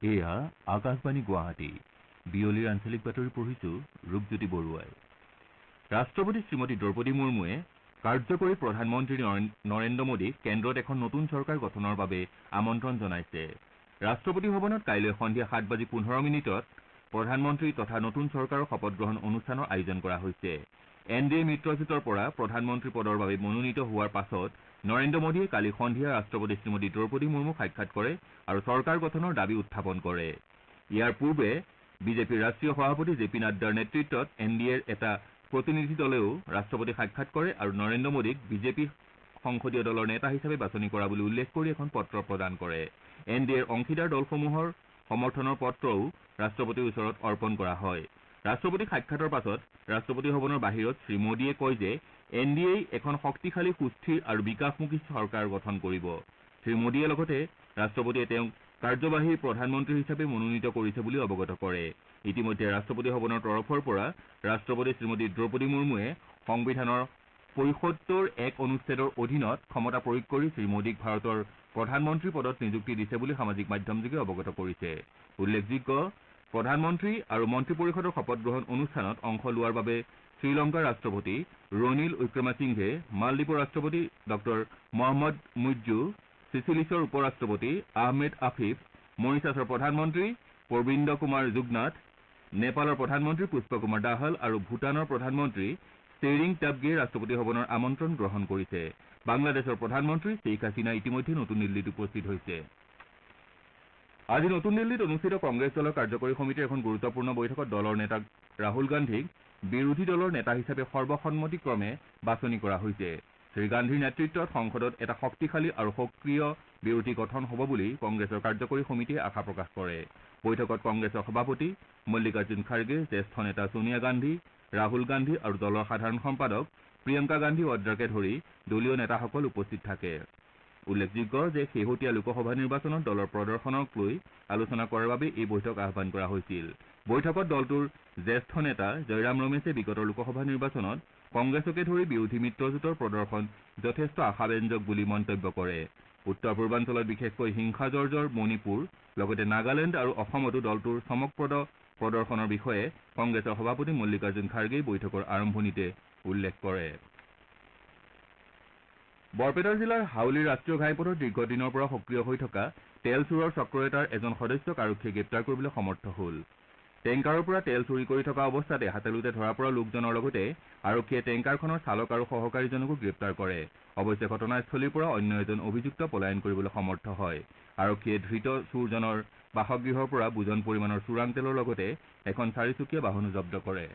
এয়া আকাশবাণী গুৱাহাটী বিয়লিৰ আঞ্চলিক বাতৰি পঢ়িছো ৰূপজ্যোতি বৰুৱাই। ৰাষ্ট্ৰপতি শ্ৰীমতী দ্ৰৌপদী মুৰ্মুৱে কাৰ্যকৰী প্ৰধানমন্ত্ৰী নৰেন্দ্ৰ মোদীক কেন্দ্ৰত এখন নতুন চৰকাৰ গঠনৰ বাবে আমন্ত্ৰণ জনাইছে। ৰাষ্ট্ৰপতি ভৱনত কাইলৈ সন্ধিয়া 7:15 প্ৰধানমন্ত্ৰী তথা নতুন চৰকাৰৰ শপত গ্ৰহণ অনুষ্ঠানৰ আয়োজন কৰা হৈছে। NDA মিত্ৰজোঁটৰ পৰা প্ৰধানমন্ত্ৰী পদৰ বাবে মনোনীত হোৱাৰ পাছত নৰেন্দ্ৰ মোদীয়ে কালি সন্ধিয়া ৰাষ্ট্ৰপতি শ্ৰীমতী দ্ৰৌপদী মুৰ্মুক সাক্ষাৎ কৰে আৰু চৰকাৰ গঠনৰ দাবী উত্থাপন কৰে। ইয়াৰ পূৰ্বে বিজেপিৰ ৰাষ্ট্ৰীয় সভাপতি JP নাড্ডাৰ নেতৃত্বত NDAৰ এটা প্ৰতিনিধি দলেও ৰাষ্ট্ৰপতিক সাক্ষাৎ কৰে আৰু নৰেন্দ্ৰ মোদীক বিজেপি সংসদীয় দলৰ নেতা হিচাপে বাছনি কৰা বুলি উল্লেখ কৰি এখন পত্ৰ প্ৰদান কৰে। NDAৰ অংশীদাৰ দলসমূহৰ সমৰ্থনৰ পত্ৰও ৰাষ্ট্ৰপতিৰ ওচৰত অৰ্পণ কৰা হয়। ৰাষ্ট্ৰপতিক সাক্ষাতৰ পাছত ৰাষ্ট্ৰপতি ভৱনৰ বাহিৰত শ্ৰীমোদীয়ে কয় যে NDAই এখন শক্তিশালী সুস্থিৰ আৰু বিকাশমুখী চৰকাৰ গঠন কৰিব। শ্ৰীমোদীয়ে লগতে ৰাষ্ট্ৰপতিয়ে তেওঁক কাৰ্যবাহী প্ৰধানমন্ত্ৰী হিচাপে মনোনীত কৰিছে বুলি অৱগত কৰে। ইতিমধ্যে ৰাষ্ট্ৰপতি ভৱনৰ তৰফৰ পৰা ৰাষ্ট্ৰপতি শ্ৰীমতী দ্ৰৌপদী মুৰ্মুৱে সংবিধানৰ ৭৫(১) অনুচ্ছেদৰ অধীনত ক্ষমতা প্ৰয়োগ কৰি শ্ৰীমোদীক ভাৰতৰ প্ৰধানমন্ত্ৰী পদত নিযুক্তি দিছে বুলি সামাজিক মাধ্যমযোগে অৱগত কৰিছে। উল্লেখযোগ্য প্ৰধানমন্ত্ৰী আৰু মন্ত্ৰী পৰিষদৰ শপত গ্ৰহণ অনুষ্ঠানত অংশ লোৱাৰ বাবে শ্ৰীলংকাৰ ৰাষ্ট্ৰপতি ৰনিল উইক্ৰমসিংঘে, মালদ্বীপৰ ৰাষ্ট্ৰপতি ড মহম্মদ মুইজ্জু, চিচিলিছৰ উপ ৰাষ্ট্ৰপতি আহমেদ আফিফ, মৰিছাছৰ প্ৰধানমন্ত্ৰী পৰবিন্দ কুমাৰ যুগনাথ, নেপালৰ প্ৰধানমন্ত্ৰী পুষ্প কুমাৰ দাহাল আৰু ভূটানৰ প্ৰধানমন্ত্ৰী ছেৰিং টাবগেই ৰাষ্ট্ৰপতি ভৱনৰ আমন্ত্ৰণ গ্ৰহণ কৰিছে। বাংলাদেশৰ প্ৰধানমন্ত্ৰী শ্বেইখ হাছিনা ইতিমধ্যে নতুন দিল্লীত উপস্থিত হৈছে। আজি নতুন দিল্লীত অনুষ্ঠিত কংগ্ৰেছ দলৰ কাৰ্যকৰী সমিতিৰ এখন গুৰুত্বপূৰ্ণ বৈঠকত দলৰ নেতা ৰাহুল গান্ধীক বিৰোধী দলৰ নেতা হিচাপে সৰ্বসন্মতিক্ৰমে বাছনি কৰা হৈছে। শ্ৰীগান্ধীৰ নেতৃত্বত সংসদত এটা শক্তিশালী আৰু সক্ৰিয় বিৰোধী গঠন হ'ব বুলি কংগ্ৰেছৰ কাৰ্যকৰী সমিতিয়ে আশা প্ৰকাশ কৰে। বৈঠকত কংগ্ৰেছৰ সভাপতি মল্লিকাৰ্জুন খাৰ্গে, জ্যেষ্ঠ নেতা ছোনিয়া গান্ধী, ৰাহুল গান্ধী আৰু দলৰ সাধাৰণ সম্পাদক প্ৰিয়ংকা গান্ধী ৱাদ্ৰাকে ধৰি দলীয় নেতাসকল উপস্থিত থাকে। উল্লেখযোগ্য যে শেহতীয়া লোকসভা নিৰ্বাচনত দলৰ প্ৰদৰ্শনক লৈ আলোচনা কৰাৰ বাবে এই বৈঠক আহ্বান কৰা হৈছিল। বৈঠকত দলটোৰ জ্যেষ্ঠ নেতা জয়ৰাম ৰমেশে বিগত লোকসভা নিৰ্বাচনত কংগ্ৰেছকে ধৰি বিৰোধী মিত্ৰজোঁটৰ প্ৰদৰ্শন যথেষ্ট আশাব্যঞ্জক বুলি মন্তব্য কৰে। উত্তৰ পূৰ্বাঞ্চলত বিশেষকৈ হিংসাজৰ্জৰ মণিপুৰ লগতে নাগালেণ্ড আৰু অসমতো দলটোৰ চমকপ্ৰদ প্ৰদৰ্শনৰ বিষয়ে কংগ্ৰেছৰ সভাপতি মল্লিকাৰ্জুন খাৰ্গেই বৈঠকৰ আৰম্ভণিতে উল্লেখ কৰে। বৰপেটা জিলাৰ হাউলীৰ ৰাষ্ট্ৰীয় ঘাইপথত দীৰ্ঘদিনৰ পৰা সক্ৰিয় হৈ থকা তেল চোৰৰ চক্ৰ এটাৰ এজন সদস্যক আৰক্ষীয়ে গ্ৰেপ্তাৰ কৰিবলৈ সমৰ্থ হ'ল। টেংকাৰৰ পৰা তেল চুৰি কৰি থকা অৱস্থাতে হাতেলোতে ধৰা পৰা লোকজনৰ লগতে আৰক্ষীয়ে টেংকাৰখনৰ চালক আৰু সহকাৰীজনকো গ্ৰেপ্তাৰ কৰে। অৱশ্যে ঘটনাস্থলীৰ পৰা অন্য এজন অভিযুক্ত পলায়ন কৰিবলৈ সমৰ্থ হয়। আৰক্ষীয়ে ধৃত চোৰজনৰ বাসগৃহৰ পৰা বুজন পৰিমাণৰ চোৰাং তেলৰ লগতে এখন চাৰিচকীয়া বাহনো জব্দ কৰে।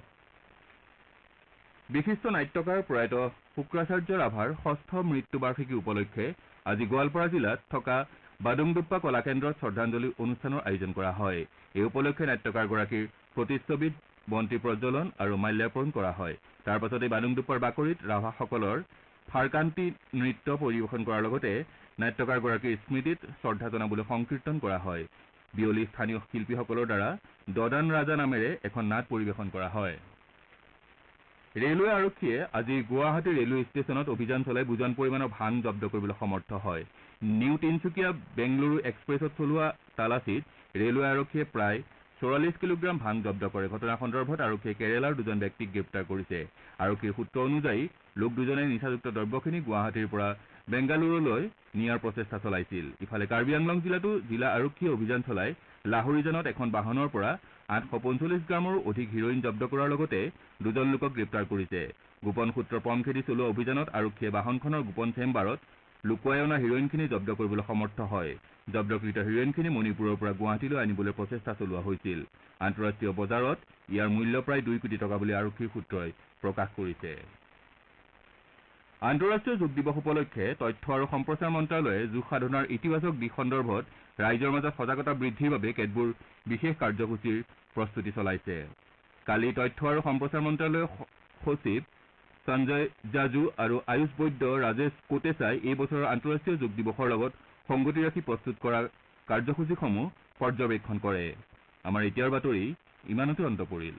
বিশিষ্ট নাট্যকাৰ প্ৰয়াত শুক্ৰাচাৰ্য ৰাভাৰ ৬ষ্ঠ মৃত্যুবাৰ্ষিকী উপলক্ষে আজি গোৱালপাৰা জিলাত থকা বাডুংদুপ্পা কলাকেন্দ্ৰত শ্ৰদ্ধাঞ্জলি অনুষ্ঠানৰ আয়োজন কৰা হয়। এই উপলক্ষে নাট্যকাৰগৰাকীৰ প্ৰতিচ্ছবিত বন্তি প্ৰজ্বলন আৰু মাল্যাৰ্পণ কৰা হয়। তাৰ পাছতে বাডুংদুপ্পাৰ বাকৰিত ৰাভাসকলৰ ফাৰকান্তি নৃত্য পৰিৱেশন কৰাৰ লগতে নাট্যকাৰগৰাকীৰ স্মৃতিত শ্ৰদ্ধা জনাবলৈ সংকীৰ্তন কৰা হয়। বিয়লি স্থানীয় শিল্পীসকলৰ দ্বাৰা দদান ৰাজা নামেৰে এখন নাট পৰিৱেশন কৰা হয়। ৰেলৱে আৰক্ষীয়ে আজি গুৱাহাটী ৰেলৱে ষ্টেচনত অভিযান চলাই বুজন পৰিমাণৰ ভাং জব্দ কৰিবলৈ সমৰ্থ হয়। নিউ তিনচুকীয়া বেংগালুৰু এক্সপ্ৰেছত চলোৱা তালাচীত ৰেলৱে আৰক্ষীয়ে প্ৰায় ৪৪ কিলোগ্ৰাম ভাং জব্দ কৰে। ঘটনা সন্দৰ্ভত আৰক্ষীয়ে কেৰালাৰ দুজন ব্যক্তিক গ্ৰেপ্তাৰ কৰিছে। আৰক্ষীৰ সূত্ৰ অনুযায়ী লোক দুজনে নিচাযুক্ত দ্ৰব্যখিনি গুৱাহাটীৰ পৰা বেংগালুৰুলৈ নিয়াৰ প্ৰচেষ্টা চলাইছিল। ইফালে কাৰ্বি আংলং জিলাতো জিলা আৰক্ষীয়ে অভিযান চলাই লাহৰীজানত এখন বাহনৰ পৰা ৮৪৫ গ্ৰামৰো অধিক হিৰ'ইন জব্দ কৰাৰ লগতে দুজন লোকক গ্ৰেপ্তাৰ কৰিছে। গোপন সূত্ৰৰ পম খেদি চলোৱা অভিযানত আৰক্ষীয়ে বাহনখনৰ গোপন চেম্বাৰত লুকুৱাই অনা হিৰ'ইনখিনি জব্দ কৰিবলৈ সমৰ্থ হয়। জব্দকৃত হিৰ'ইনখিনি মণিপুৰৰ পৰা গুৱাহাটীলৈ আনিবলৈ প্ৰচেষ্টা চলোৱা হৈছিল। আন্তঃৰাষ্ট্ৰীয় বজাৰত ইয়াৰ মূল্য প্ৰায় ২ কোটি টকা বুলি আৰক্ষীৰ সূত্ৰই প্ৰকাশ কৰিছে। আন্তঃৰাষ্ট্ৰীয় যোগ দিৱস উপলক্ষে তথ্য আৰু সম্প্ৰচাৰ মন্ত্ৰালয়ে যোগ সাধনাৰ ইতিবাচক দিশ সন্দৰ্ভত ৰাইজৰ মাজত সজাগতা বৃদ্ধিৰ বাবে কেতবোৰ বিশেষ কাৰ্যসূচীৰ প্ৰস্তুতি চলাইছে। কালি তথ্য আৰু সম্প্ৰচাৰ মন্ত্ৰালয়ৰ সচিব সঞ্জয় জাজু আৰু আয়ুষ বৈদ্য ৰাজেশ কোটেচাই এই বছৰৰ আন্তঃৰাষ্ট্ৰীয় যোগ দিৱসৰ লগত সংগতি ৰাখি প্ৰস্তুত কৰা কাৰ্যসূচীসমূহ পৰ্যবেক্ষণ কৰে। আমাৰ এতিয়াৰ বাতৰি ইমানতে অন্ত পৰিল।